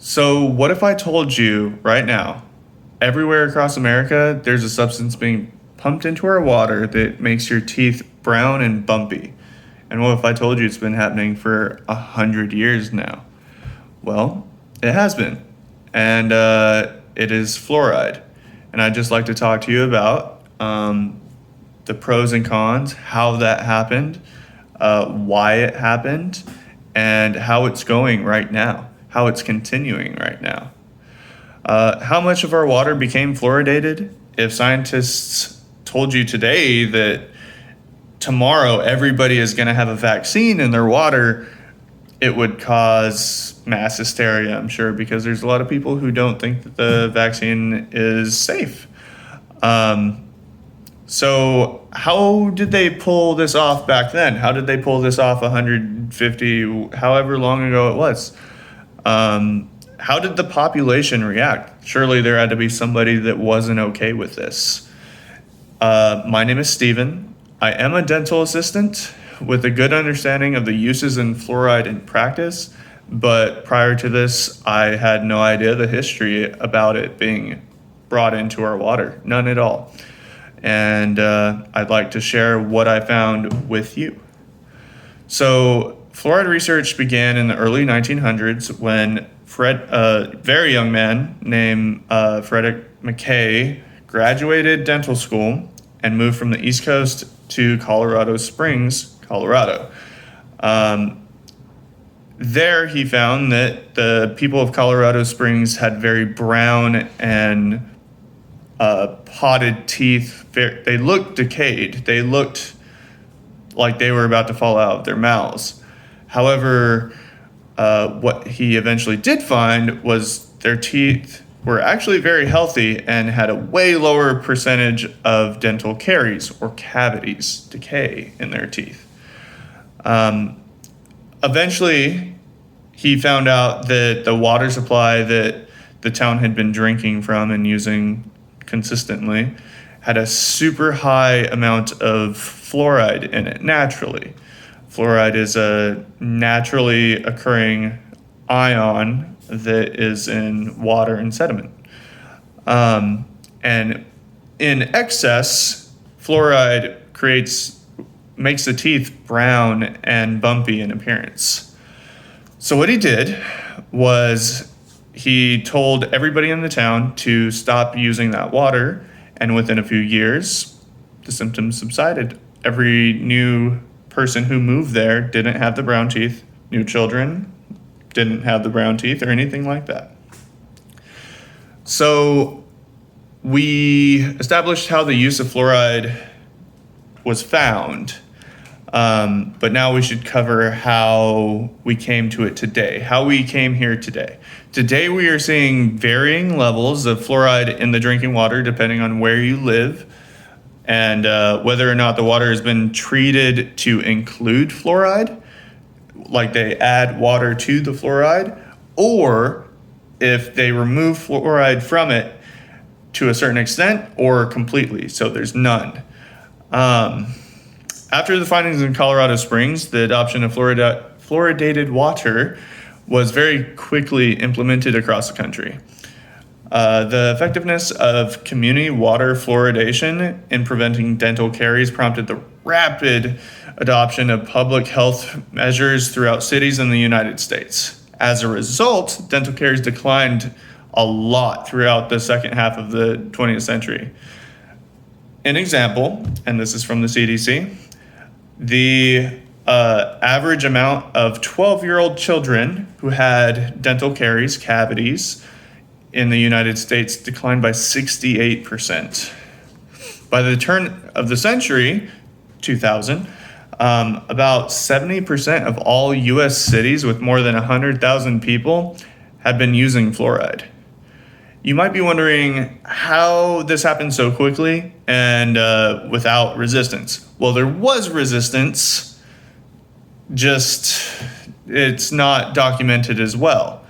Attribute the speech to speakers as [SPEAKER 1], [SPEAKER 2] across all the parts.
[SPEAKER 1] So, what if I told you right now, everywhere across America, there's a substance being pumped into our water that makes your teeth brown and bumpy? And what if I told you it's been happening for 100 years now? Well, it has been. And it is fluoride. And I'd just like to talk to you about the pros and cons, how that happened, why it happened, and how it's going right now, how it's continuing right now. How much of our water became fluoridated? If scientists told you today that tomorrow everybody is going to have a vaccine in their water, it would cause mass hysteria, I'm sure, because there's a lot of people who don't think that the vaccine is safe. So how did they pull this off back then? How did they pull this off 150, however long ago it was? How did the population react? Surely there had to be somebody that wasn't okay with this. My name is Steven. I am a dental assistant with a good understanding of the uses in fluoride in practice, but prior to this, I had no idea the history about it being brought into our water, none at all. And I'd like to share what I found with you. So fluoride research began in the early 1900s when a very young man named Frederick McKay graduated dental school and moved from the East Coast to Colorado Springs, Colorado. There he found that the people of Colorado Springs had very brown and potted teeth. They looked decayed. They looked like they were about to fall out of their mouths. However, what he eventually did find was their teeth were actually very healthy and had a way lower percentage of dental caries or cavities, decay in their teeth. Eventually, he found out that the water supply that the town had been drinking from and using consistently had a super high amount of fluoride in it naturally. Fluoride is a naturally occurring ion that is in water and sediment. And in excess, fluoride makes the teeth brown and bumpy in appearance. So what he did was he told everybody in the town to stop using that water, and within a few years, the symptoms subsided. Every new person who moved there didn't have the brown teeth. New children didn't have the brown teeth or anything like that. So we established how the use of fluoride was found, but now we should cover how we came to it today, how we came here today. Today we are seeing varying levels of fluoride in the drinking water depending on where you live and whether or not the water has been treated to include fluoride, like they add water to the fluoride, or if they remove fluoride from it to a certain extent or completely, so there's none. After the findings in Colorado Springs, the adoption of fluoridated water was very quickly implemented across the country. The effectiveness of community water fluoridation in preventing dental caries prompted the rapid adoption of public health measures throughout cities in the United States. As a result, dental caries declined a lot throughout the second half of the 20th century. An example, and this is from the CDC, the average amount of 12-year-old children who had dental caries, cavities, in the United States declined by 68%. By the turn of the century, 2000, about 70% of all U.S. cities with more than 100,000 people had been using fluoride. You might be wondering how this happened so quickly and without resistance. Well, there was resistance, just it's not documented as well.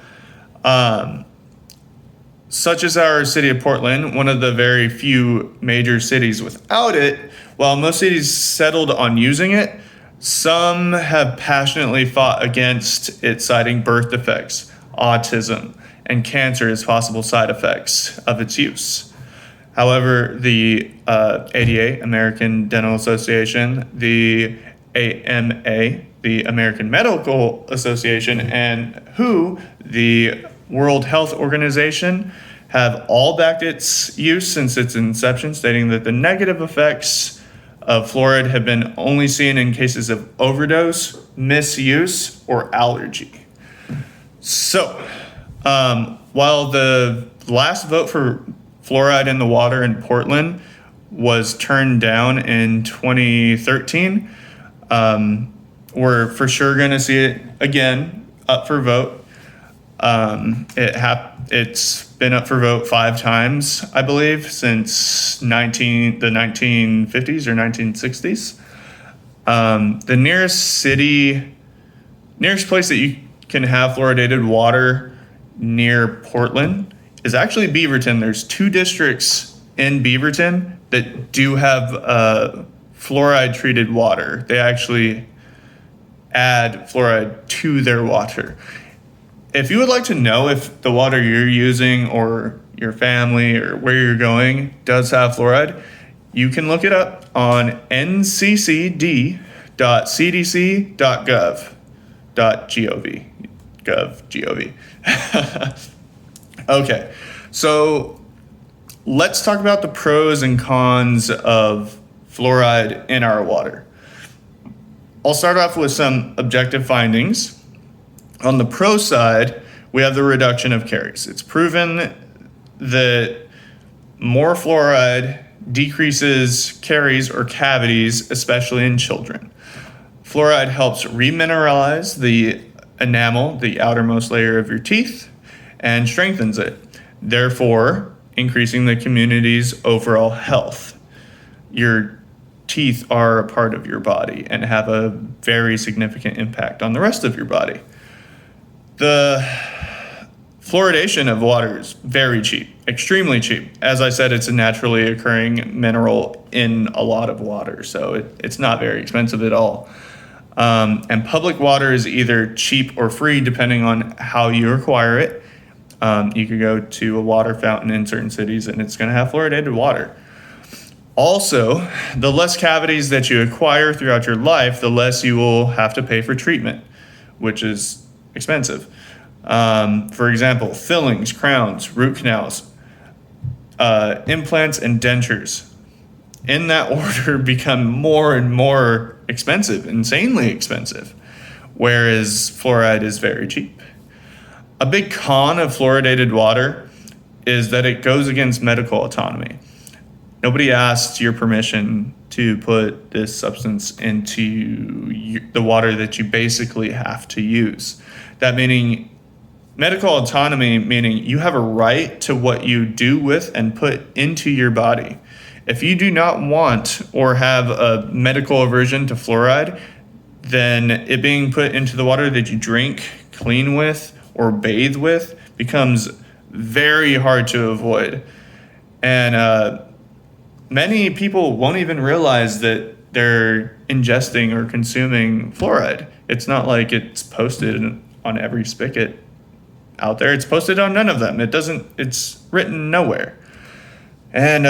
[SPEAKER 1] Such as our city of Portland, one of the very few major cities without it, while most cities settled on using it, some have passionately fought against it, citing birth defects. autism, and cancer as possible side effects of its use. However, the ADA, American Dental Association, the AMA, the American Medical Association, and WHO, the World Health Organization, have all backed its use since its inception, stating that the negative effects of fluoride have been only seen in cases of overdose, misuse, or allergy. So, while the last vote for fluoride in the water in Portland was turned down in 2013, we're for sure going to see it again up for vote. It's been up for vote 5 times, I believe, since the 1950s or 1960s. The nearest place that you can have fluoridated water near Portland is actually Beaverton. There's 2 districts in Beaverton that do have fluoride treated water. They actually add fluoride to their water. If you would like to know if the water you're using or your family or where you're going does have fluoride, you can look it up on nccd.cdc.gov. Okay, so let's talk about the pros and cons of fluoride in our water. I'll start off with some objective findings. On the pro side, we have the reduction of caries. It's proven that more fluoride decreases caries or cavities, especially in children. Fluoride helps remineralize the enamel, the outermost layer of your teeth, and strengthens it, therefore increasing the community's overall health. Your teeth are a part of your body and have a very significant impact on the rest of your body. The fluoridation of water is very cheap, extremely cheap. As I said, it's a naturally occurring mineral in a lot of water, so it's not very expensive at all. And public water is either cheap or free depending on how you acquire it. You could go to a water fountain in certain cities and it's going to have fluoridated water. Also, the less cavities that you acquire throughout your life, the less you will have to pay for treatment, which is expensive. For example, fillings, crowns, root canals, implants, and dentures, in that order, become more and more expensive, insanely expensive, whereas fluoride is very cheap. A big con of fluoridated water is that it goes against medical autonomy. Nobody asked your permission to put this substance into the water that you basically have to use. That meaning medical autonomy, meaning you have a right to what you do with and put into your body. If you do not want or have a medical aversion to fluoride, then it being put into the water that you drink, clean with, or bathe with becomes very hard to avoid. And many people won't even realize that they're ingesting or consuming fluoride. It's not like it's posted on every spigot out there. It's posted on none of them. It's written nowhere. And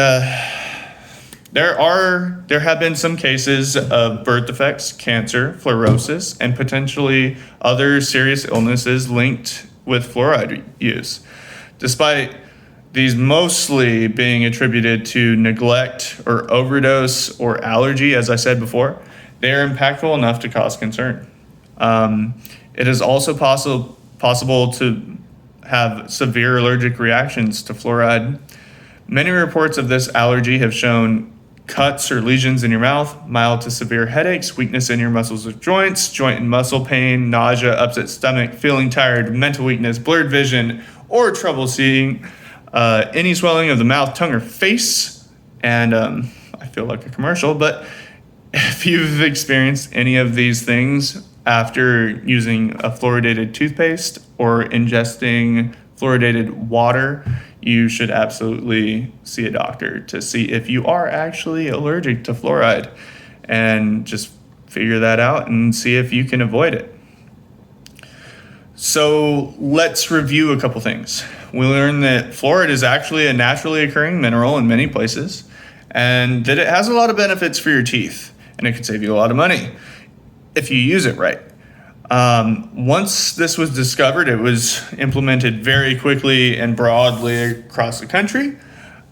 [SPEAKER 1] there have been some cases of birth defects, cancer, fluorosis, and potentially other serious illnesses linked with fluoride use. Despite these mostly being attributed to neglect or overdose or allergy, as I said before, they are impactful enough to cause concern. It is also possible to have severe allergic reactions to fluoride. Many reports of this allergy have shown cuts or lesions in your mouth, mild to severe headaches, weakness in your muscles or joints, joint and muscle pain, nausea, upset stomach, feeling tired, mental weakness, blurred vision, or trouble seeing, any swelling of the mouth, tongue, or face. And I feel like a commercial, but if you've experienced any of these things after using a fluoridated toothpaste or ingesting fluoridated water, you should absolutely see a doctor to see if you are actually allergic to fluoride, and just figure that out and see if you can avoid it. So let's review a couple things. We learned that fluoride is actually a naturally occurring mineral in many places, and that it has a lot of benefits for your teeth, and it can save you a lot of money if you use it right. Once this was discovered, it was implemented very quickly and broadly across the country.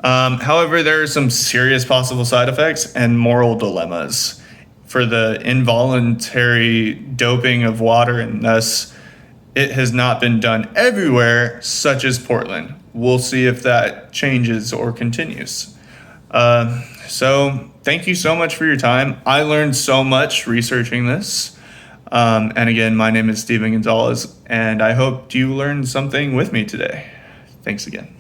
[SPEAKER 1] However, there are some serious possible side effects and moral dilemmas for the involuntary doping of water, and thus it has not been done everywhere, such as Portland. We'll see if that changes or continues. So thank you so much for your time. I learned so much researching this. And again, my name is Steven Gonzalez, and I hope you learned something with me today. Thanks again.